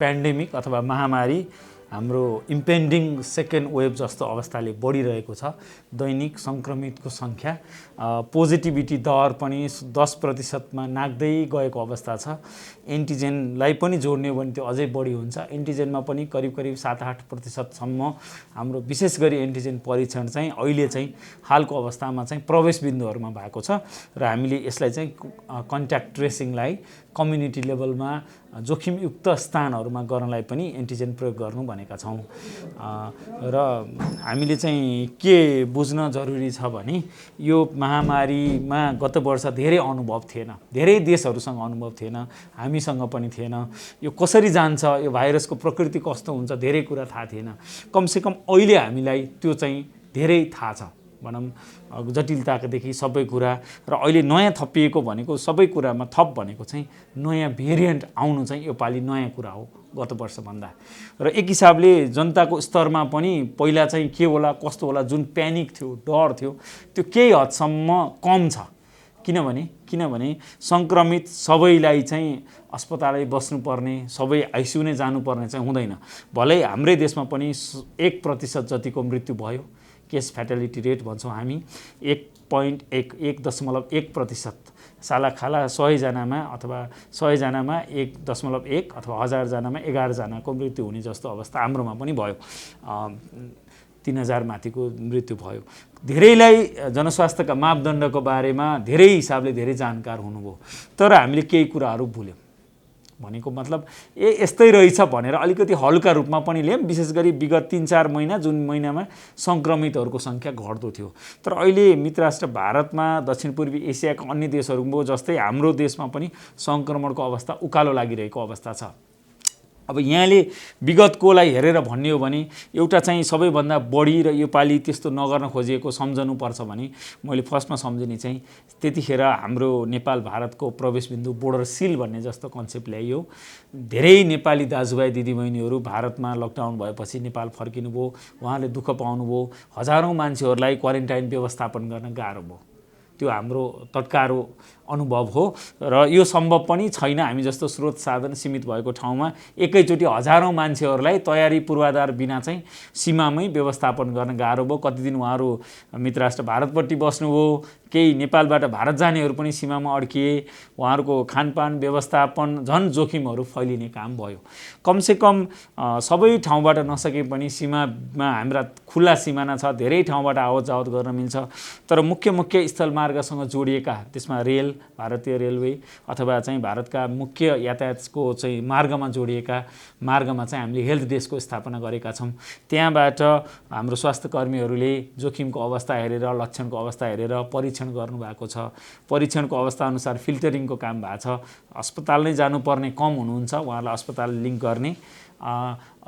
Pandemic अथवा महामारी हाम्रो इम्पेन्डिङ सेकेन्ड वेभ जस्तो अवस्थाले बढिरहेको छ। दैनिक सङ्क्रमितको सङ्ख्या, पोजिटिभिटी दर पनि 10%मा नाग्दै गएको अवस्था छ। एन्टिजेनलाई पनि जोड्ने हो भने त्यो अझै बढी हुन्छ। एन्टिजेनमा पनि करिब 7-8%सम्म हाम्रो विशेष गरी एन्टिजेन परीक्षण चाहिँ अहिले चाहिँ हालको अवस्थामा चाहिँ प्रवेश बिन्दुहरूमा भएको छ र हामीले यसलाई चाहिँ कन्ट्याक्ट ट्रेसिङलाई कम्युनिटी लेभलमा जोखिमयुक्त स्थानहरूमा गर्नलाई पनि एन्टिजेन प्रयोग गर्नु भनेका छौँ। र हामीले चाहिँ के बुझ्न जरुरी छ भने यो महामारीमा गत वर्ष धेरै अनुभव थिएन, धेरै देशहरूसँग अनुभव थिएन, हामीसँग पनि थिएन। यो कसरी जान्छ, यो भाइरसको प्रकृति कस्तो हुन्छ, धेरै कुरा थाहा थिएन। कमसेकम अहिले हामीलाई त्यो चाहिँ धेरै थाहा छ भनौँ, जटिलतादेखि सबै कुरा। र अहिले नयाँ थपिएको भनेको सबै कुरामा थप भनेको चाहिँ नयाँ भेरिएन्ट आउनु चाहिँ यो पालि नयाँ कुरा हो गत वर्षभन्दा। र एक हिसाबले जनताको स्तरमा पनि पहिला चाहिँ के होला कस्तो होला जुन प्यानिक थियो, डर थियो, त्यो केही हदसम्म कम छ। किनभने सङ्क्रमित सबैलाई चाहिँ अस्पतालै बस्नुपर्ने, सबै आइसियु नै जानुपर्ने चाहिँ हुँदैन। भलै हाम्रै देशमा पनि 1% जतिको मृत्यु भयो, केस फ्याटालिटी रेट भन्छौँ हामी, 1.1% सालाखाला 100 जनामा अथवा 100 जनामा 1.1 अथवा 1000 जनामा 11 जनाको मृत्यु हुने जस्तो अवस्था हाम्रोमा पनि भयो। 3000 माथिको मृत्यु भयो। धेरैलाई जनस्वास्थ्यका मापदण्डको बारेमा धेरै हिसाबले धेरै जानकार हुनुभयो, तर हामीले केही कुराहरू भुल्यौँ। भनेको मतलब यस्तै रहेछ भनेर अलिकति हल्का रूपमा पनि लियौँ। विशेष गरी विगत 3-4 महिना जुन महिनामा सङ्क्रमितहरूको सङ्ख्या घट्दो थियो। तर अहिले मित्र राष्ट्र भारतमा, दक्षिण पूर्वी एसियाका अन्य देशहरूको जस्तै हाम्रो देशमा पनि सङ्क्रमणको अवस्था उकालो लागिरहेको अवस्था छ। अब यहाँले विगतकोलाई हेरेर भन्ने हो भने एउटा चाहिँ सबैभन्दा बढी र यो पालि त्यस्तो नगर्न खोजिएको सम्झनुपर्छ भने मैले फर्स्टमा सम्झिने चाहिँ त्यतिखेर हाम्रो नेपाल भारतको प्रवेश बिन्दु बोर्डर सिल भन्ने जस्तो कन्सेप्ट ल्याइयो। धेरै नेपाली दाजुभाइ दिदीबहिनीहरू भारतमा लकडाउन भएपछि नेपाल फर्किनुभयो, उहाँले दुःख पाउनुभयो, हजारौँ मान्छेहरूलाई क्वारेन्टाइन व्यवस्थापन गर्न गाह्रो भयो। त्यो हाम्रो तत्कारो अनुभव हो र यो सम्भव पनि छैन हामी जस्तो स्रोत साधन सीमित भएको ठाउँमा एकैचोटि हजारौँ मान्छेहरूलाई तयारी पूर्वाधार बिना चाहिँ सीमामै व्यवस्थापन गर्न गाह्रो भयो। कति दिन उहाँहरू मित्र राष्ट्र भारतपट्टि बस्नुभयो, केही नेपालबाट भारत जानेहरू पनि सीमामा अड्किए, उहाँहरूको खानपान व्यवस्थापन झन् जोखिमहरू फैलिने काम भयो। कमसेकम सबै ठाउँबाट नसके पनि सीमामा हाम्रा खुल्ला सिमाना छ, धेरै ठाउँबाट आवत जावत गर्न मिल्छ। तर मुख्य स्थलमार्गसँग जोडिएका, त्यसमा रेल, भारतीय रेलवे अथवा चाहिँ भारतका मुख्य यातायातको चाहिँ मार्गमा जोडिएका मार्गमा चाहिँ हामीले हेल्थ डेस्कको स्थापना गरेका छौँ। त्यहाँबाट हाम्रो स्वास्थ्य कर्मीहरूले जोखिमको अवस्था हेरेर, लक्षणको अवस्था हेरेर परीक्षण गर्नुभएको छ। परीक्षणको अवस्था अनुसार फिल्टरिङको काम भएको छ। अस्पताल नै जानुपर्ने कम हुनुहुन्छ, उहाँलाई अस्पताल लिङ्क गर्ने,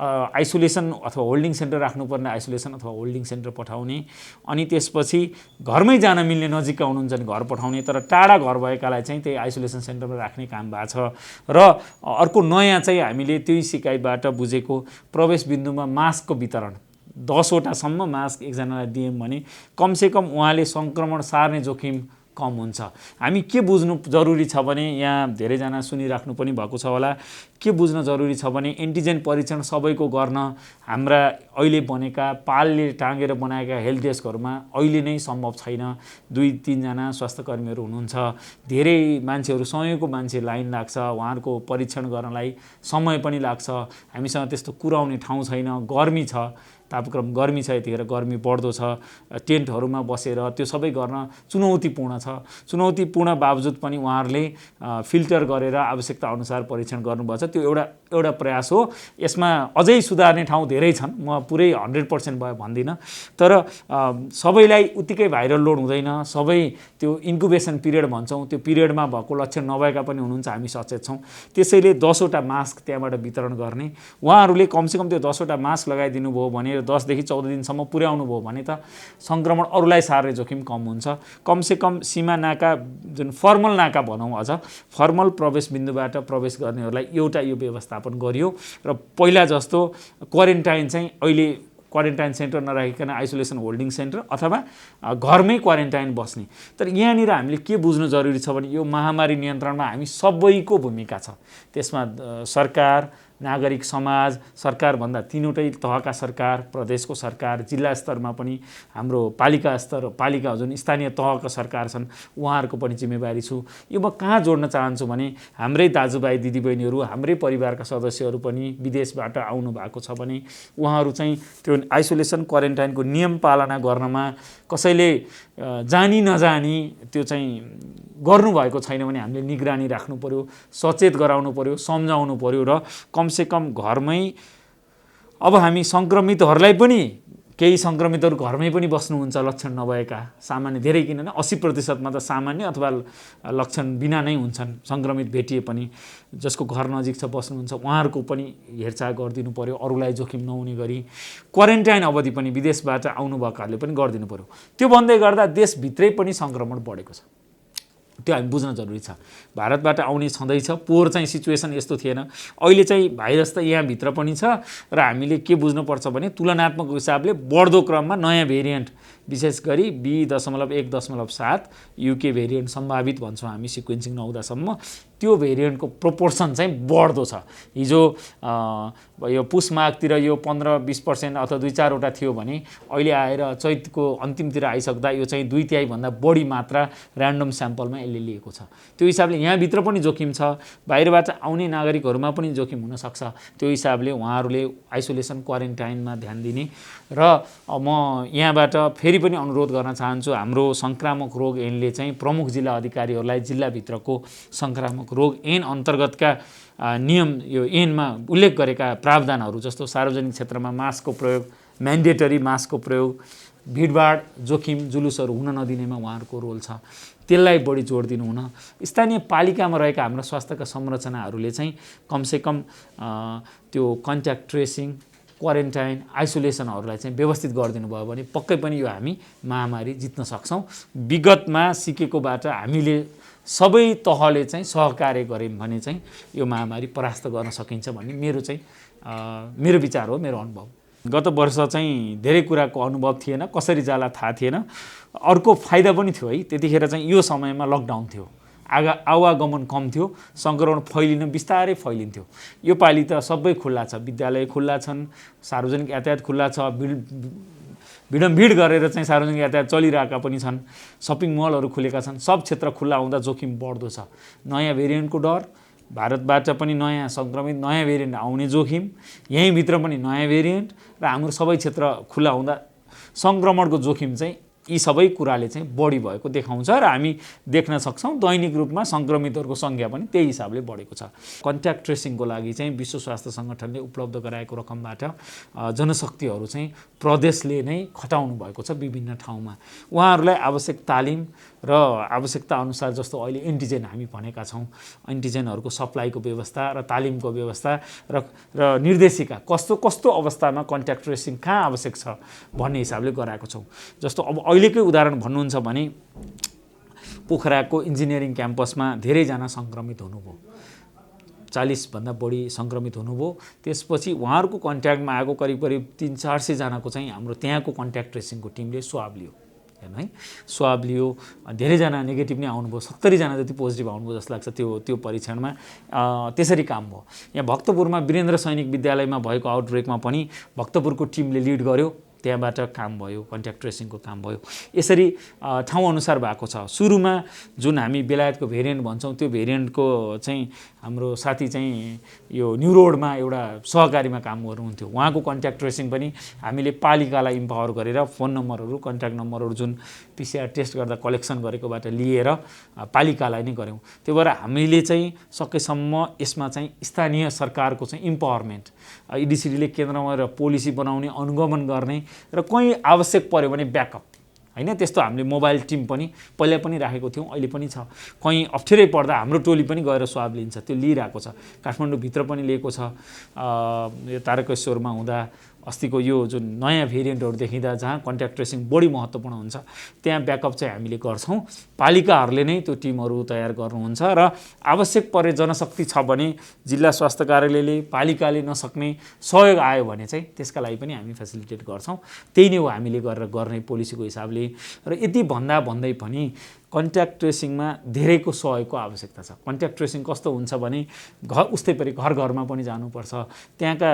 आइसोलेसन अथवा होल्डिङ सेन्टर राख्नुपर्ने आइसोलेसन अथवा होल्डिङ सेन्टर पठाउने, अनि त्यसपछि घरमै जान मिल्ने नजिकका हुनुहुन्छ भने घर पठाउने, तर टाढा घर भएकालाई चाहिँ त्यही आइसोलेसन सेन्टरमा राख्ने काम भएको छ। र अर्को नयाँ चाहिँ हामीले त्यही सिकाइबाट बुझेको प्रवेश बिन्दुमा मास्कको वितरण, 10 वटासम्म मास्क एकजनालाई दियौँ भने कमसेकम उहाँले सङ्क्रमण सार्ने जोखिम कम हुन्छ। हामी के बुझ्नु जरुरी छ भने, यहाँ धेरैजना सुनिराख्नु पनि भएको छ होला, के बुझ्न जरुरी छ भने एन्टिजेन परीक्षण सबैको गर्न हाम्रा अहिले बनेका पालले टाँगेर बनाएका हेल्थ डेस्कहरूमा अहिले नै सम्भव छैन। 2-3 जना स्वास्थ्य कर्मीहरू हुनुहुन्छ, धेरै मान्छेहरू, सयौँको मान्छे लाइन लाग्छ, उहाँहरूको परीक्षण गर्नलाई समय पनि लाग्छ। हामीसँग त्यस्तो कुराउने ठाउँ छैन, गर्मी छ, तापक्रम गर्मी छ, यतिखेर गर्मी बढ्दो छ, टेन्टहरूमा बसेर त्यो सबै गर्न चुनौतीपूर्ण छ। चुनौतीपूर्ण बावजुद पनि उहाँहरूले फिल्टर गरेर आवश्यकता अनुसार परीक्षण गर्नुभएको छ। त्यो एउटा प्रयास हो। यसमा अझै सुधार्ने ठाउँ धेरै छन्, म पुरै 100% भयो भन्दिनँ, तर सबैलाई उत्तिकै भाइरल लोड हुँदैन। सबै त्यो इन्क्युबेसन पिरियड भन्छौँ, त्यो पिरियडमा भएको लक्षण नभएका पनि हुनुहुन्छ, हामी सचेत छौँ। त्यसैले 10 वटा मास्क त्यहाँबाट वितरण गर्ने, उहाँहरूले कमसेकम त्यो 10 वटा मास्क लगाइदिनु भयो भने 10 देखि 14 दिनसम्म पुर्याउनु भयो भने त सङ्क्रमण अरूलाई सार्ने जोखिम कम हुन्छ। कमसेकम सीमा नाका, जुन फर्मल नाका भनौँ, अझ फर्मल प्रवेश बिन्दुबाट प्रवेश गर्नेहरूलाई एउटा यो व्यवस्थापन गरियो र पहिला जस्तो क्वारेन्टाइन चाहिँ अहिले क्वारेन्टाइन सेन्टर नराखिकन आइसोलेसन होल्डिङ सेन्टर अथवा घरमै क्वारेन्टाइन बस्ने। तर यहाँनिर हामीले के बुझ्नु जरुरी छ भने यो महामारी नियन्त्रणमा हामी सबैको भूमिका छ। त्यसमा सरकार, नागरिक समाज, सरकारभन्दा तीनवटै तहका सरकार, प्रदेशको सरकार, जिल्ला स्तरमा पनि हाम्रो पालिका जुन स्थानीय तहका सरकार छन् उहाँहरूको पनि जिम्मेवारी छु। यो म कहाँ जोड्न चाहन्छु भने हाम्रै दाजुभाइ दिदीबहिनीहरू, हाम्रै परिवारका सदस्यहरू पनि विदेशबाट आउनु भएको छ भने उहाँहरू चाहिँ त्यो आइसोलेसन क्वारेन्टाइनको नियम पालना गर्नमा कसैले जानी नजानी त्यो चाहिँ गर्नुभएको छैन भने हामीले निगरानी राख्नु पर्यो, सचेत गराउनु पर्यो, सम्झाउनु पर्यो र कमसेकम घरमै अब हामी सङ्क्रमितहरूलाई पनि केही सङ्क्रमितहरू घरमै पनि बस्नुहुन्छ लक्षण नभएका, सामान्य धेरै किन 80% त सामान्य अथवा लक्षण बिना नै हुन्छन् सङ्क्रमित भेटिए पनि, जसको घर नजिक छ बस्नुहुन्छ उहाँहरूको पनि हेरचाह गरिदिनु पर्यो, अरूलाई जोखिम नहुने गरी क्वारेन्टाइन अवधि पनि विदेशबाट आउनुभएकाहरूले पनि गरिदिनु पर्यो। त्यो भन्दै गर्दा देशभित्रै पनि सङ्क्रमण बढेको छ, त्यो हामी बुझ्न जरुरी छ। भारतबाट आउने छँदैछ, पोहोर चाहिँ सिचुएसन यस्तो थिएन, अहिले चाहिँ भाइरस त यहाँभित्र पनि छ र हामीले के बुझ्नुपर्छ भने तुलनात्मक हिसाबले बढ्दो क्रममा नयाँ भेरिएन्ट विशेष गरी B.1.7 युके भेरिएन्ट सम्भावित भन्छौँ हामी सिक्वेन्सिङ नहुँदासम्म, त्यो भेरिएन्टको प्रोपोर्सन चाहिँ बढ्दो छ। हिजो यो पुस माघतिर यो 15-20% अथवा 2-4 थियो भने अहिले आएर चैतको अन्तिमतिर आइसक्दा यो चाहिँ 2/3 भन्दा बढी मात्रा र्यान्डम स्याम्पलमा यसले लिएको छ। त्यो हिसाबले यहाँभित्र पनि जोखिम छ, बाहिरबाट आउने नागरिकहरूमा पनि जोखिम हुनसक्छ। त्यो हिसाबले उहाँहरूले आइसोलेसन क्वारेन्टाइनमा ध्यान दिने र म यहाँबाट फेरि पनि अनुरोध गर्न चाहन्छु, हाम्रो सङ्क्रामक रोग ऐनले चाहिँ प्रमुख जिल्ला अधिकारीहरूलाई जिल्लाभित्रको सङ्क्रामक रोग ऐन अन्तर्गतका नियम यो ऐनमा उल्लेख गरेका प्रावधानहरू जस्तो सार्वजनिक क्षेत्रमा मास्कको प्रयोग, म्यान्डेटरी मास्कको प्रयोग, भिडभाड जोखिम जुलुसहरू हुन नदिनेमा उहाँहरूको रोल छ, त्यसलाई बढी जोड दिनु हुन, स्थानीय पालिकामा रहेका हाम्रा स्वास्थ्यका संरचनाहरूले चाहिँ कमसेकम त्यो कन्ट्याक्ट ट्रेसिङ, क्वारेन्टाइन, आइसोलेसनहरूलाई चाहिँ व्यवस्थित गरिदिनु भयो भने पक्कै पनि यो हामी महामारी जित्न सक्छौँ। विगतमा सिकेकोबाट हामीले सबै तहले चाहिँ सहकार्य गऱ्यौँ भने चाहिँ यो महामारी परास्त गर्न सकिन्छ भन्ने मेरो विचार हो, मेरो अनुभव। गत वर्ष चाहिँ धेरै कुराको अनुभव थिएन, कसरी जाला थाहा थिएन। अर्को फाइदा पनि थियो है, त्यतिखेर चाहिँ यो समयमा लकडाउन थियो, आवागमन कम थियो, सङ्क्रमण बिस्तारै फैलिन्थ्यो। यो पालि त सबै खुल्ला छ, विद्यालय खुल्ला छन्, सार्वजनिक यातायात खुल्ला छ, भिडम्भिड गरेर चाहिँ सार्वजनिक यातायात चलिरहेका पनि छन्, सपिङ मलहरू खुलेका छन्, सब क्षेत्र खुल्ला हुँदा जोखिम बढ्दो छ। नयाँ भेरिएन्टको डर, भारतबाट पनि नयाँ सङ्क्रमित नयाँ भेरिएन्ट आउने जोखिम, यहीँभित्र पनि नयाँ भेरिएन्ट र हाम्रो सबै क्षेत्र खुल्ला हुँदा सङ्क्रमणको जोखिम चाहिँ यी सबै कुराले चाहिँ बढी भएको देखाउँछ र हामी देख्न सक्छौँ दैनिक रूपमा सङ्क्रमितहरूको सङ्ख्या पनि त्यही हिसाबले बढेको छ। कन्ट्याक्ट ट्रेसिङको लागि चाहिँ विश्व स्वास्थ्य सङ्गठनले उपलब्ध गराएको रकमबाट जनशक्तिहरू चाहिँ प्रदेशले नै खटाउनु भएको छ विभिन्न ठाउँमा। उहाँहरूलाई आवश्यक तालिम र आवश्यकता अनुसार जस्तो अहिले एन्टिजेन हामी भनेका छौँ, एन्टिजेनहरूको सप्लाईको व्यवस्था र तालिमको व्यवस्था र निर्देशिका कस्तो अवस्थामा कन्ट्याक्ट ट्रेसिङ कहाँ आवश्यक छ भन्ने हिसाबले गराएको छौँ। जस्तो अब अहिलेकै उदाहरण भन्नुहुन्छ भने पोखराको इन्जिनियरिङ क्याम्पसमा धेरैजना सङ्क्रमित हुनुभयो, 40 भन्दा बढी सङ्क्रमित हुनुभयो। त्यसपछि उहाँहरूको कन्ट्याक्टमा आएको करिब 300-400 जनाको चाहिँ हाम्रो त्यहाँको कन्ट्याक्ट ट्रेसिङको टिमले स्वाब लियो है, स्वाब लियो। धेरैजना नेगेटिभ नै आउनुभयो, 70 जना जति पोजिटिभ आउनुभयो जस्तो लाग्छ त्यो परीक्षणमा। त्यसरी काम भयो। यहाँ भक्तपुरमा वीरेन्द्र सैनिक विद्यालयमा भएको आउटब्रेकमा पनि भक्तपुरको टिमले लिड गर्यो, त्यहाँबाट काम भयो, कन्ट्याक्ट ट्रेसिङको काम भयो। यसरी ठाउँ अनुसार भएको छ। सुरुमा जुन हामी बेलायतको भेरिएन्ट भन्छौँ त्यो भेरिएन्टको चाहिँ हाम्रो साथी चाहिँ यो न्यू रोडमा एउटा सहकारीमा काम गर्नुहुन्थ्यो, उहाँको कन्ट्याक्ट ट्रेसिङ पनि हामीले पालिकालाई इम्पावर गरेर फोन नम्बरहरू, कन्ट्याक्ट नम्बरहरू जुन PCR टेस्ट गर्दा कलेक्सन गरेकोबाट लिएर पालिकालाई नै गऱ्यौँ। त्यो भएर हामीले चाहिँ सकेसम्म यसमा चाहिँ स्थानीय सरकारको चाहिँ इम्पावरमेन्ट, EDCDले केन्द्रमा र पोलिसी बनाउने, अनुगमन गर्ने र कहीँ आवश्यक पर्यो भने ब्याकअप हैन, त्यस्तो हामीले मोबाइल टिम पनि पहिला पनि राखेको थियौँ, अहिले पनि छ। कहीँ अप्ठ्यारै पर्दा हाम्रो टोली पनि गएर स्वाब लिन्छ, त्यो लिइरहेको छ। काठमाडौँभित्र पनि लिएको छ। यो तारकेश्वरमा हुँदा अस्तिको यो जुन नयाँ भेरिएन्टहरू देखिँदा जहाँ कन्ट्याक्ट ट्रेसिङ बढी महत्त्वपूर्ण हुन्छ त्यहाँ ब्याकअप चाहिँ हामीले गर्छौँ। पालिकाहरूले नै त्यो टिमहरू तयार गर्नुहुन्छ र आवश्यक परे जनशक्ति छ भने जिल्ला स्वास्थ्य कार्यालयले, पालिकाले नसक्ने सहयोग आयो भने चाहिँ त्यसका लागि पनि हामी फेसिलिटेट गर्छौँ। त्यही नै हो हामीले गरेर गर्ने पोलिसीको हिसाबले। र यति भन्दै पनि कन्ट्याक्ट ट्रेसिङमा धेरैको सहयोगको आवश्यकता छ। कन्ट्याक्ट ट्रेसिङ कस्तो हुन्छ भने उस्तै परि घर घरमा पनि जानुपर्छ, त्यहाँका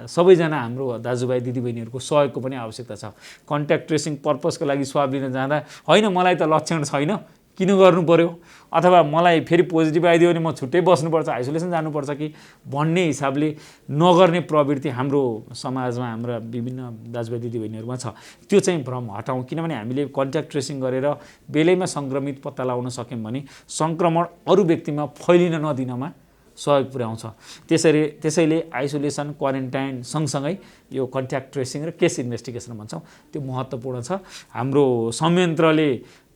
सबैजना हाम्रो दाजुभाइ दिदीबहिनीहरूको सहयोगको पनि आवश्यकता छ। कन्ट्याक्ट ट्रेसिङ पर्पजको लागि स्वाब लिन जाँदा होइन मलाई त लक्षण छैन किन गर्नु पर्यो, अथवा मलाई फेरि पोजिटिभ आइदियो भने म छुट्टै बस्नुपर्छ, आइसोलेसन जानुपर्छ कि भन्ने हिसाबले नगर्ने प्रवृत्ति हाम्रो समाजमा हाम्रा विभिन्न दाजुभाइ दिदीबहिनीहरूमा छ। त्यो चाहिँ भ्रम हटाउँ, किनभने हामीले कन्ट्याक्ट ट्रेसिङ गरेर बेलैमा सङ्क्रमित पत्ता लगाउन सक्यौँ भने सङ्क्रमण अरू व्यक्तिमा फैलिन नदिनमा सहयोग पुर्याउँछ। त्यसैले आइसोलेसन क्वारेन्टाइन सँगसँगै यो कन्ट्याक्ट ट्रेसिङ र केस इन्भेस्टिगेसन भन्छौँ त्यो महत्त्वपूर्ण छ। हाम्रो संयन्त्रले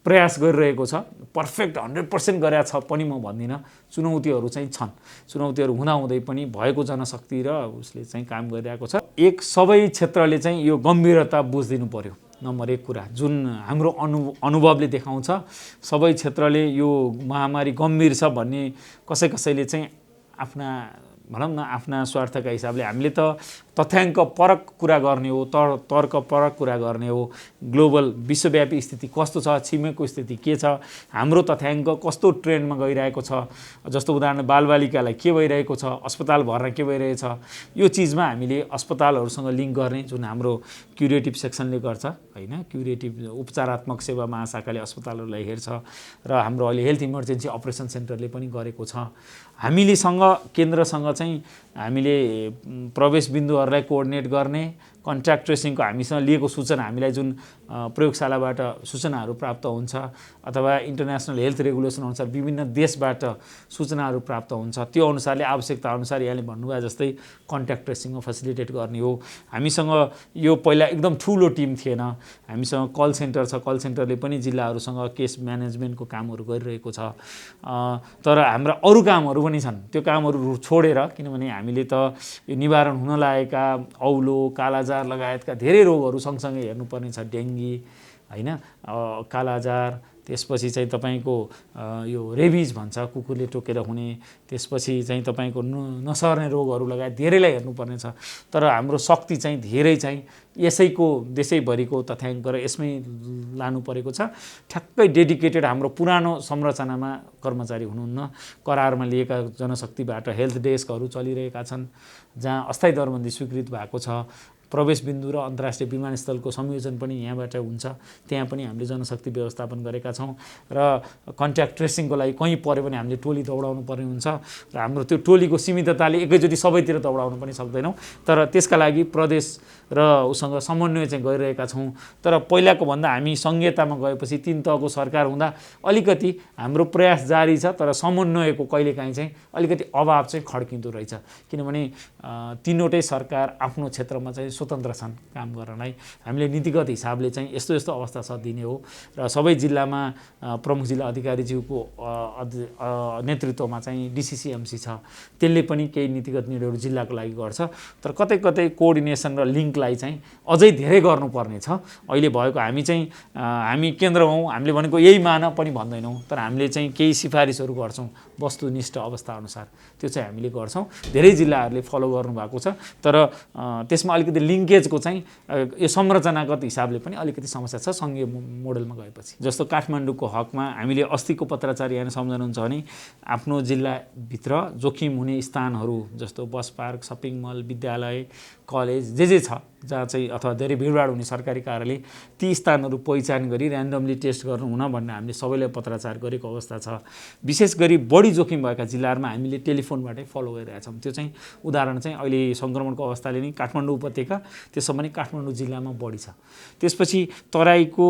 प्रयास गरिरहेको छ, पर्फेक्ट 100% गरेका छ पनि म भन्दिनँ, चुनौतीहरू चाहिँ छन्। चुनौतीहरू हुँदाहुँदै पनि भएको जनशक्ति र उसले चाहिँ काम गरिरहेको छ। एक सबै क्षेत्रले चाहिँ यो गम्भीरता बुझिदिनु पर्यो। नम्बर 1 कुरा जुन हाम्रो अनुभवले देखाउँछ, सबै क्षेत्रले यो महामारी गम्भीर छ भन्ने कसैले चाहिँ आफ्ना भनौँ न आफ्ना स्वार्थका हिसाबले हामीले त तथ्याङ्क परक कुरा गर्ने हो, तर्क परक कुरा गर्ने हो। ग्लोबल विश्वव्यापी स्थिति कस्तो छ, छिमेकको स्थिति के छ, हाम्रो तथ्याङ्क कस्तो ट्रेन्डमा गइरहेको छ, जस्तो उदाहरण बालबालिकालाई के भइरहेको छ, अस्पताल भर्ना के भइरहेछ, यो चिजमा हामीले अस्पतालहरूसँग लिङ्क गर्ने जुन हाम्रो क्युरेटिभ सेक्सनले गर्छ होइन, क्युरेटिभ उपचारात्मक सेवा महाशाखाले अस्पतालहरूलाई हेर्छ र हाम्रो अहिले हेल्थ इमर्जेन्सी अपरेसन सेन्टरले पनि गरेको छ। हामीलेसँग केन्द्रसँग चाहिँ हामीले प्रवेश बिन्दुहरूलाई कोअर्डिनेट गर्ने, कन्ट्याक्ट ट्रेसिङको हामीसँग लिएको सूचना हामीलाई जुन प्रयोगशालाबाट सूचनाहरू प्राप्त हुन्छ अथवा इन्टरनेसनल हेल्थ रेगुलेसन अनुसार विभिन्न देशबाट सूचनाहरू प्राप्त हुन्छ, त्यो अनुसारले आवश्यकता अनुसार यहाँले भन्नुभयो जस्तै कन्ट्याक्ट ट्रेसिङमा फेसिलिटेट गर्ने हो। हामीसँग यो पहिला एकदम ठुलो टिम थिएन, हामीसँग कल सेन्टर छ, कल सेन्टरले पनि जिल्लाहरूसँग केस म्यानेजमेन्टको कामहरू गरिरहेको छ। तर हाम्रा अरू कामहरू पनि छन्, त्यो कामहरू छोडेर, किनभने हामीले त यो निवारण हुन लागेका औलो कालाजार लगायतका धेरै रोगहरू सँगसँगै हेर्नुपर्ने छ। डेङ्गी होइन, कालाजार, त्यसपछि चाहिँ तपाईँको यो रेबिज भन्छ कुकुरले टोकेर हुने, त्यसपछि चाहिँ तपाईँको नसर्ने रोगहरू लगायत धेरैलाई हेर्नुपर्ने छ। तर हाम्रो शक्ति चाहिँ धेरै चाहिँ यसैको देशैभरिको तथ्याङ्क र यसमै लानु परेको छ। ठ्याक्कै डेडिकेटेड हाम्रो पुरानो संरचनामा कर्मचारी हुनुहुन्न, करारमा लिएका जनशक्तिबाट हेल्थ डेस्कहरू चलिरहेका छन् जहाँ अस्थायी दरबन्दी स्वीकृत भएको छ। प्रवेश बिन्दु र अन्तर्राष्ट्रिय विमानस्थलको संयोजन पनि यहाँबाट हुन्छ, त्यहाँ पनि हामीले जनशक्ति व्यवस्थापन गरेका छौँ। र कन्ट्याक्ट ट्रेसिङको लागि कहीँ पऱ्यो भने हामीले टोली दौडाउनु पर्ने हुन्छ र हाम्रो त्यो टोलीको सीमितताले एकैचोटि सबैतिर दौडाउनु पनि सक्दैनौँ। तर त्यसका लागि प्रदेश र उसँग समन्वय चाहिँ गरिरहेका छौँ। तर पहिलाको भन्दा हामी सङ्घीयतामा गएपछि 3 तहको सरकार हुँदा अलिकति हाम्रो प्रयास जारी छ, तर समन्वयको कहिलेकाहीँ चाहिँ अलिकति अभाव चाहिँ खड्किँदो रहेछ, किनभने 3वटै सरकार आफ्नो क्षेत्रमा चाहिँ स्वतन्त्र छन् काम गर्नलाई। हामीले नीतिगत हिसाबले चाहिँ यस्तो यस्तो अवस्था छ दिने हो र सबै जिल्लामा प्रमुख जिल्ला अधिकारीज्यूको नेतृत्वमा चाहिँ डिसिसिएमसी छ, त्यसले पनि केही नीतिगत निर्णयहरू जिल्लाको लागि गर्छ। तर कतै कतै कोअर्डिनेसन र लिङ्कलाई चाहिँ अझै धेरै गर्नुपर्ने छ। अहिले भएको हामी केन्द्र हौँ, हामीले भनेको यही मान पनि भन्दैनौँ, तर हामीले चाहिँ केही सिफारिसहरू गर्छौँ वस्तुनिष्ठ अवस्था अनुसार, त्यो चाहिँ हामीले गर्छौँ। धेरै जिल्लाहरूले फलो गर्नुभएको छ, तर त्यसमा अलिकति लिङ्केजको चाहिँ यो संरचनागत हिसाबले पनि अलिकति समस्या छ सङ्घीय मोडलमा गएपछि। जस्तो काठमाडौँको हकमा हामीले अस्तिको पत्राचार यहाँ सम्झनुहुन्छ भने आफ्नो जिल्लाभित्र जोखिम हुने स्थानहरू जस्तो बस पार्क, सपिङ मल, विद्यालय, कलेज जे छ जहाँ चाहिँ अथवा धेरै भिडभाड हुने सरकारी कार्यालय, ती स्थानहरू पहिचान गरी ऱ्यान्डमली टेस्ट गर्नु हुन भन्ने हामीले सबैलाई पत्राचार गरेको अवस्था छ। विशेष गरी बढी जोखिम भएका जिल्लाहरूमा हामीले टेलिफोनबाटै फलो गरिरहेछौँ। त्यो चाहिँ उदाहरण चाहिँ अहिले सङ्क्रमणको अवस्थाले नै काठमाडौँ उपत्यका, त्यसो पनि काठमाडौँ जिल्लामा बढी छ। त्यसपछि तराईको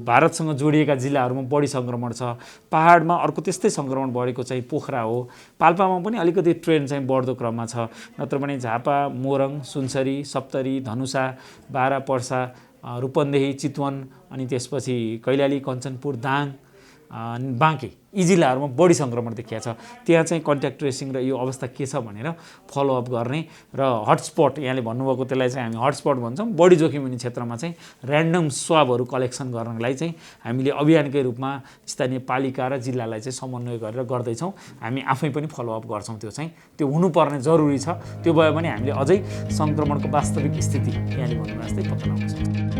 भारतसँग जोडिएका जिल्लाहरूमा बढी सङ्क्रमण छ। पहाडमा अर्को त्यस्तै सङ्क्रमण बढेको चाहिँ पोखरा हो। पाल्पामा पनि अलिकति ट्रेन्ड चाहिँ बढ्दो क्रममा छ। नत्र भने झापा, मोरङ, सुनसरी, सप्तरी, धनुषा, बारा, पर्सा, रूपन्देही, चितवन, अनि त्यसपछि कैलाली, कञ्चनपुर, दाङ, बाँके, यी जिल्लाहरूमा बढी सङ्क्रमण देखिया छ। त्यहाँ चाहिँ कन्ट्याक्ट ट्रेसिङ र यो अवस्था के छ भनेर फलोअप गर्ने र हटस्पट, यहाँले भन्नुभएको त्यसलाई चाहिँ हामी हटस्पट भन्छौँ, बढी जोखिम हुने क्षेत्रमा चाहिँ ऱ्यान्डम स्वाबहरू कलेक्सन गर्नलाई चाहिँ हामीले अभियानकै रूपमा स्थानीय पालिका र जिल्लालाई चाहिँ समन्वय गरेर गर्दैछौँ। हामी आफै पनि फलोअप गर्छौँ। त्यो हुनुपर्ने जरुरी छ। त्यो भयो भने हामीले अझै सङ्क्रमणको वास्तविक स्थिति यहाँले भन्नुभएको जस्तै पत्ता लगाउन सक्छौँ।